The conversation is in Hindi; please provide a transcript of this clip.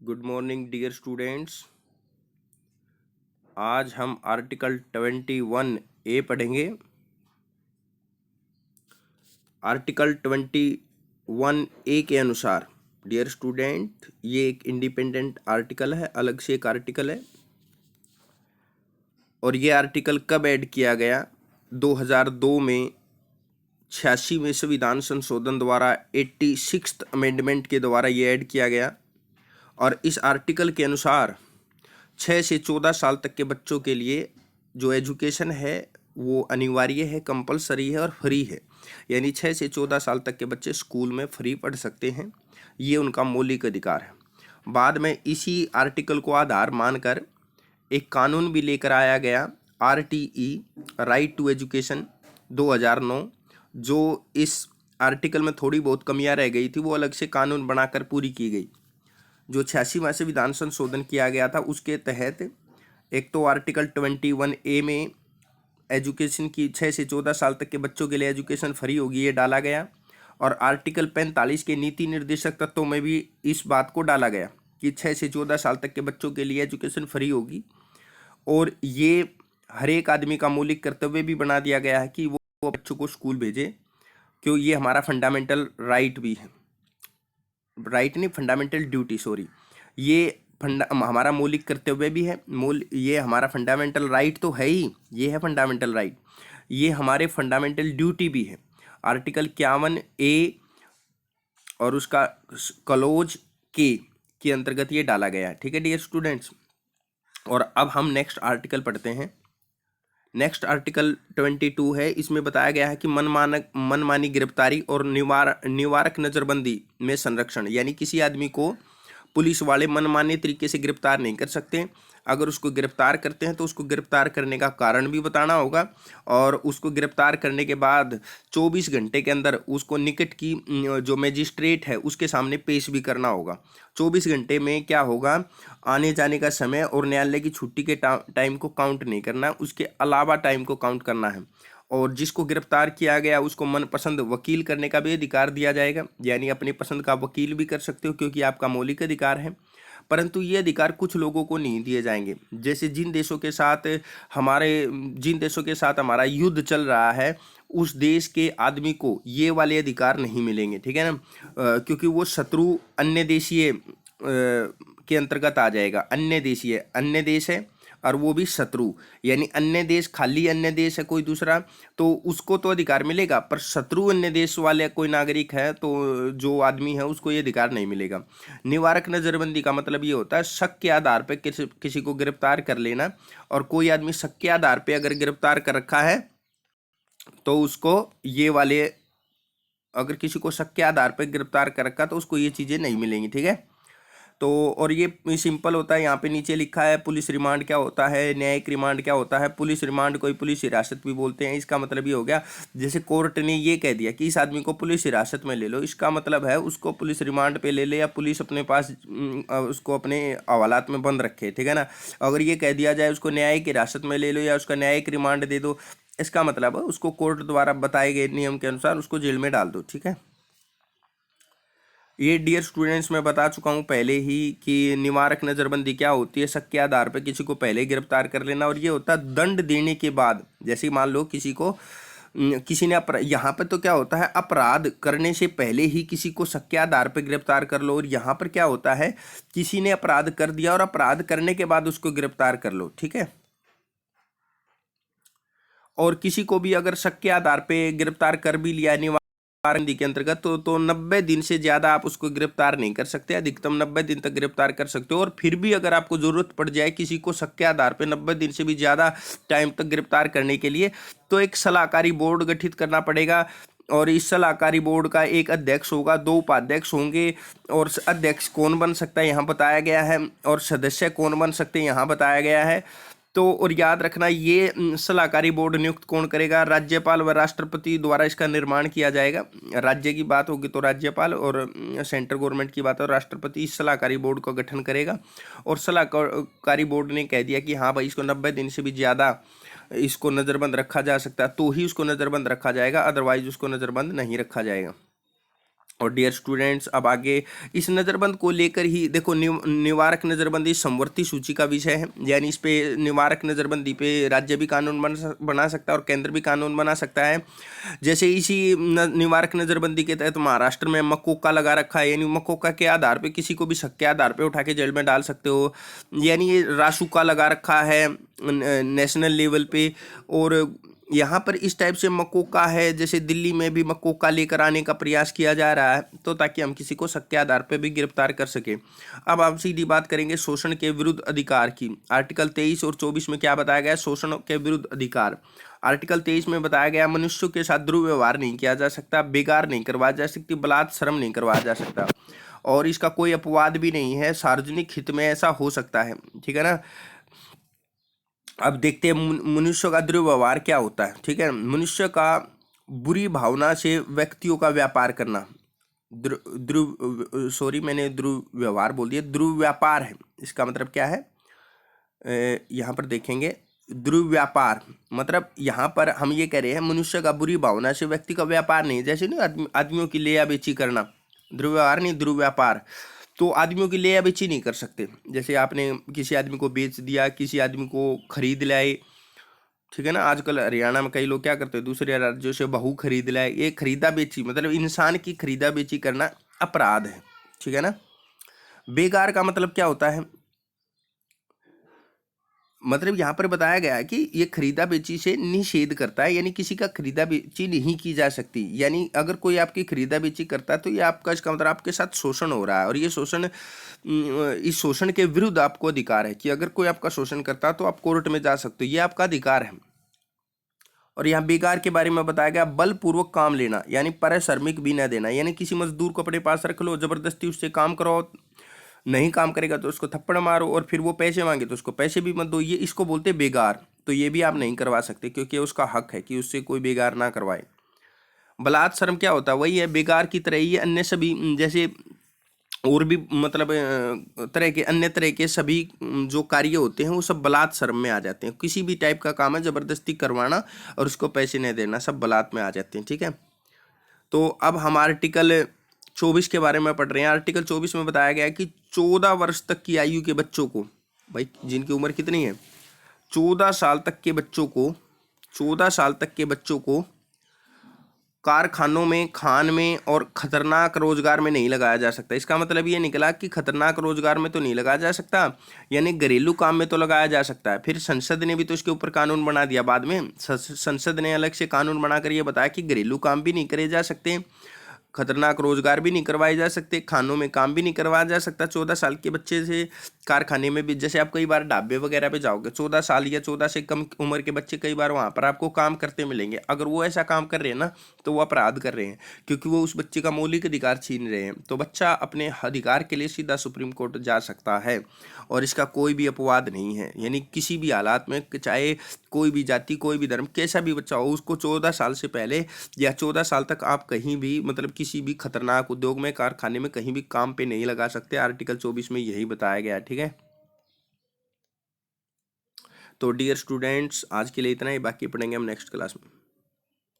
Good morning dear students. आज हम आर्टिकल 21A पढ़ेंगे। आर्टिकल 21A के अनुसार डियर स्टूडेंट, ये एक इंडिपेंडेंट आर्टिकल है, अलग से एक आर्टिकल है। और ये आर्टिकल कब ऐड किया गया? 2002 में 86वें संविधान संशोधन द्वारा 86th अमेंडमेंट के द्वारा ये ऐड किया गया। और इस आर्टिकल के अनुसार 6 से 14 साल तक के बच्चों के लिए जो एजुकेशन है वो अनिवार्य है, कंपलसरी है और फ्री है। यानी 6 से 14 साल तक के बच्चे स्कूल में फ्री पढ़ सकते हैं, ये उनका मौलिक अधिकार है। बाद में इसी आर्टिकल को आधार मानकर एक कानून भी लेकर आया गया, RTE राइट टू एजुकेशन 2009, जो इस आर्टिकल में थोड़ी बहुत कमियां रह गई थी वो अलग से कानून बनाकर पूरी की गई। जो 86वां संविधान संशोधन किया गया था उसके तहत एक तो आर्टिकल 21A में एजुकेशन की 6 से 14 साल तक के बच्चों के लिए एजुकेशन फ्री होगी, ये डाला गया। और आर्टिकल 45 के नीति निर्देशक तत्वों में भी इस बात को डाला गया कि 6 से 14 साल तक के बच्चों के लिए एजुकेशन फ्री होगी। और ये हर एक आदमी का मौलिक कर्तव्य भी बना दिया गया है कि वो बच्चों को स्कूल भेजे, क्यों ये हमारा फंडामेंटल राइट भी है। राइट नहीं, फंडामेंटल ड्यूटी, सॉरी। ये हमारा मौलिक कर्तव्य भी है। ये हमारा फंडामेंटल राइट तो है ही, ये है फंडामेंटल राइट, ये हमारे फंडामेंटल ड्यूटी भी है। आर्टिकल 51A और उसका क्लोज के अंतर्गत ये डाला गया है। ठीक है डियर स्टूडेंट्स। और अब हम नेक्स्ट आर्टिकल पढ़ते हैं। नेक्स्ट आर्टिकल 22 है। इसमें बताया गया है कि मनमानी गिरफ्तारी और निवारक नजरबंदी में संरक्षण, यानी किसी आदमी को पुलिस वाले मनमाने तरीके से गिरफ्तार नहीं कर सकते। अगर उसको गिरफ्तार करते हैं तो उसको गिरफ्तार करने का कारण भी बताना होगा, और उसको गिरफ्तार करने के बाद 24 घंटे के अंदर उसको निकट की जो मजिस्ट्रेट है उसके सामने पेश भी करना होगा। 24 घंटे में क्या होगा, आने जाने का समय और न्यायालय की छुट्टी के टाइम को काउंट नहीं करना, उसके अलावा टाइम को काउंट करना है। और जिसको गिरफ्तार किया गया उसको मनपसंद वकील करने का भी अधिकार दिया जाएगा, यानी अपनी पसंद का वकील भी कर सकते हो, क्योंकि आपका मौलिक अधिकार है। परंतु ये अधिकार कुछ लोगों को नहीं दिए जाएंगे। जैसे जिन देशों के साथ हमारा युद्ध चल रहा है, उस देश के आदमी को ये वाले अधिकार नहीं मिलेंगे। ठीक है ना, क्योंकि वो शत्रु अन्य देशीय के अंतर्गत आ जाएगा। अन्य देश है और वो भी शत्रु, यानी अन्य देश, खाली अन्य देश है कोई दूसरा, तो उसको तो अधिकार मिलेगा, पर शत्रु अन्य देश वाले कोई नागरिक है तो जो आदमी है उसको ये अधिकार नहीं मिलेगा। निवारक नजरबंदी का मतलब ये होता है शक के आधार पर किसी को गिरफ्तार कर लेना। और कोई आदमी शक के आधार पर अगर गिरफ्तार कर रखा है तो उसको ये वाले, अगर किसी को शक के आधार पर गिरफ्तार कर रखा तो उसको ये चीज़ें नहीं मिलेंगी। ठीक है, तो और ये सिंपल होता है। यहाँ पे नीचे लिखा है पुलिस रिमांड क्या होता है, न्यायिक रिमांड क्या होता है। पुलिस रिमांड को पुलिस हिरासत भी बोलते हैं। इसका मतलब ये हो गया, जैसे कोर्ट ने ये कह दिया कि इस आदमी को पुलिस हिरासत में ले लो, इसका मतलब है उसको पुलिस रिमांड पे ले ले, या पुलिस अपने पास उसको अपने हवालात में बंद रखे। ठीक है ना। अगर ये कह दिया जाए उसको न्यायिक हिरासत में ले लो या उसका न्यायिक रिमांड दे दो, इसका मतलब है उसको कोर्ट द्वारा बताए गए नियम के अनुसार उसको जेल में डाल दो। ठीक है, ये डियर स्टूडेंट्स मैं बता चुका हूँ पहले ही कि निवारक नज़रबंदी क्या होती है। शक के आधार पर किसी को पहले गिरफ्तार कर लेना, और ये होता है दंड देने के बाद। जैसे मान लो किसी ने यहाँ पर तो क्या होता है, अपराध करने से पहले ही किसी को शक के आधार पर गिरफ्तार कर लो। और यहाँ पर क्या होता है, किसी ने अपराध कर दिया और अपराध करने के बाद उसको गिरफ्तार कर लो। ठीक है, और किसी को भी अगर शक के आधार पे गिरफ्तार कर भी लिया निवारक के अंतर्गत, तो 90 दिन से ज्यादा आप उसको गिरफ्तार नहीं कर सकते। अधिकतम 90 दिन तक गिरफ्तार कर सकते हो। और फिर भी अगर आपको जरूरत पड़ जाए किसी को शक के आधार पे 90 दिन से भी ज्यादा टाइम तक गिरफ्तार करने के लिए, तो एक सलाहकारी बोर्ड गठित करना पड़ेगा। और इस सलाहकारी बोर्ड का एक अध्यक्ष होगा, 2 उपाध्यक्ष होंगे। और अध्यक्ष कौन बन सकता है यहाँ बताया गया है, और सदस्य कौन बन सकते हैं यहाँ बताया गया है। तो और याद रखना, ये सलाहकारी बोर्ड नियुक्त कौन करेगा, राज्यपाल व राष्ट्रपति द्वारा इसका निर्माण किया जाएगा। राज्य की बात होगी तो राज्यपाल, और सेंट्रल गवर्नमेंट की बात है राष्ट्रपति इस सलाहकारी बोर्ड का गठन करेगा। और सलाहकारी बोर्ड ने कह दिया कि हाँ भाई, इसको 90 दिन से भी ज़्यादा इसको नज़रबंद रखा जा सकता है तो ही उसको नज़रबंद रखा जाएगा, अदरवाइज उसको नज़रबंद नहीं रखा जाएगा। और डियर स्टूडेंट्स, अब आगे इस नज़रबंद को लेकर ही देखो, निवारक नज़रबंदी समवर्ती सूची का विषय है, यानी इस पे निवारक नज़रबंदी पे राज्य भी कानून बना सकता है और केंद्र भी कानून बना सकता है। जैसे इसी निवारक नज़रबंदी के तहत महाराष्ट्र में मकोका लगा रखा है, यानी मकोका के आधार पे किसी को भी शक के आधार पे उठा के जेल में डाल सकते हो। यानी ये रासुका लगा रखा है नेशनल लेवल पे। और यहाँ पर इस टाइप से मकोका है, जैसे दिल्ली में भी मकोका लेकर आने का प्रयास किया जा रहा है, तो ताकि हम किसी को शक के आधार पर भी गिरफ्तार कर सके। अब आप सीधी बात करेंगे शोषण के विरुद्ध अधिकार की। आर्टिकल 23 और 24 में क्या बताया गया है? शोषण के विरुद्ध अधिकार। आर्टिकल 23 में बताया गया मनुष्यों के साथ दुर्व्यवहार नहीं किया जा सकता, बेगार नहीं करवाया जा सकती, बलात् श्रम नहीं करवाया जा सकता, और इसका कोई अपवाद भी नहीं है, सार्वजनिक हित में ऐसा हो सकता है। ठीक है ना। अब देखते हैं मनुष्य का दुर्व्यवहार क्या होता है। ठीक है, मनुष्य का बुरी भावना से व्यक्तियों का व्यापार करना, मैंने दुर्व्यवहार बोल दिया, दुर्व्यापार है। इसका मतलब क्या है? यहाँ पर देखेंगे, दुर्व्यापार मतलब यहाँ पर हम ये कह रहे हैं मनुष्य का बुरी भावना से व्यक्ति का व्यापार नहीं, जैसे नहीं आदमियों की लेया बेची करना, दुर्व्यवहार नहीं दुर्व्यापार। तो आदमियों की लेया बेची नहीं कर सकते, जैसे आपने किसी आदमी को बेच दिया, किसी आदमी को खरीद लाए। ठीक है ना। आजकल हरियाणा में कई लोग क्या करते हैं, दूसरे राज्यों से बहू खरीद लाए, ये खरीदा बेची मतलब इंसान की खरीदा बेची करना अपराध है। ठीक है ना। बेकार का मतलब क्या होता है? मतलब यहाँ पर बताया गया है कि ये खरीदा बेची से निषेध करता है, यानी किसी का खरीदा बेची नहीं की जा सकती। यानी अगर कोई आपकी खरीदा बेची करता है तो ये आपका, इसका मतलब आपके साथ शोषण हो रहा है, और ये शोषण, इस शोषण के विरुद्ध आपको अधिकार है कि अगर कोई आपका शोषण करता है तो आप कोर्ट में जा सकते हो, ये आपका अधिकार है। और यहाँ बेकार के बारे में बताया गया बलपूर्वक काम लेना, यानी पारिश्रमिक भी न देना, यानी किसी मजदूर को अपने पास रख लो, जबरदस्ती उससे काम कराओ, नहीं काम करेगा तो उसको थप्पड़ मारो, और फिर वो पैसे मांगे तो उसको पैसे भी मत दो, ये इसको बोलते बेगार। तो ये भी आप नहीं करवा सकते, क्योंकि उसका हक है कि उससे कोई बेगार ना करवाए। बलात् शर्म क्या होता है? वही है बेगार की तरह ही अन्य सभी, जैसे और भी मतलब तरह के अन्य तरह के सभी जो कार्य होते हैं वो सब बलात् शर्म में आ जाते हैं। किसी भी टाइप का काम है जबरदस्ती करवाना और उसको पैसे नहीं देना, सब बलात् में आ जाते हैं। ठीक है। तो अब हम आर्टिकल 24 के बारे में पढ़ रहे हैं। आर्टिकल 24 में बताया गया है कि 14 वर्ष तक की आयु के बच्चों को, भाई जिनकी उम्र कितनी है, 14 साल तक के बच्चों को, 14 साल तक के बच्चों को कारखानों में, खान में और खतरनाक रोजगार में नहीं लगाया जा सकता। इसका मतलब ये निकला कि खतरनाक रोजगार में तो नहीं लगाया जा सकता, यानी घरेलू काम में तो लगाया जा सकता है। फिर संसद ने भी तो इसके ऊपर कानून बना दिया बाद में, संसद ने अलग से कानून बनाकर ये बताया कि घरेलू काम भी नहीं करे जा सकते, खतरनाक रोजगार भी नहीं करवाए जा सकते, खानों में काम भी नहीं करवाया जा सकता 14 साल के बच्चे से। कारखाने में भी, जैसे आप कई बार ढाबे वगैरह पे जाओगे, 14 साल या 14 से कम उम्र के बच्चे कई बार वहाँ पर आपको काम करते मिलेंगे। अगर वो ऐसा काम कर रहे हैं ना, तो वो अपराध कर रहे हैं, क्योंकि वो उस बच्चे का मौलिक अधिकार छीन रहे हैं। तो बच्चा अपने अधिकार के लिए सीधा सुप्रीम कोर्ट जा सकता है, और इसका कोई भी अपवाद नहीं है। यानी किसी भी हालात में, चाहे कोई भी जाति, कोई भी धर्म, कैसा भी बच्चा हो, उसको 14 साल से पहले या 14 साल तक आप कहीं भी, मतलब किसी भी खतरनाक उद्योग में, कारखाने में, कहीं भी काम पे नहीं लगा सकते। आर्टिकल 24 में यही बताया गया है। ठीक है। तो डियर स्टूडेंट्स, आज के लिए इतना ही, बाकी पढ़ेंगे हम नेक्स्ट क्लास में।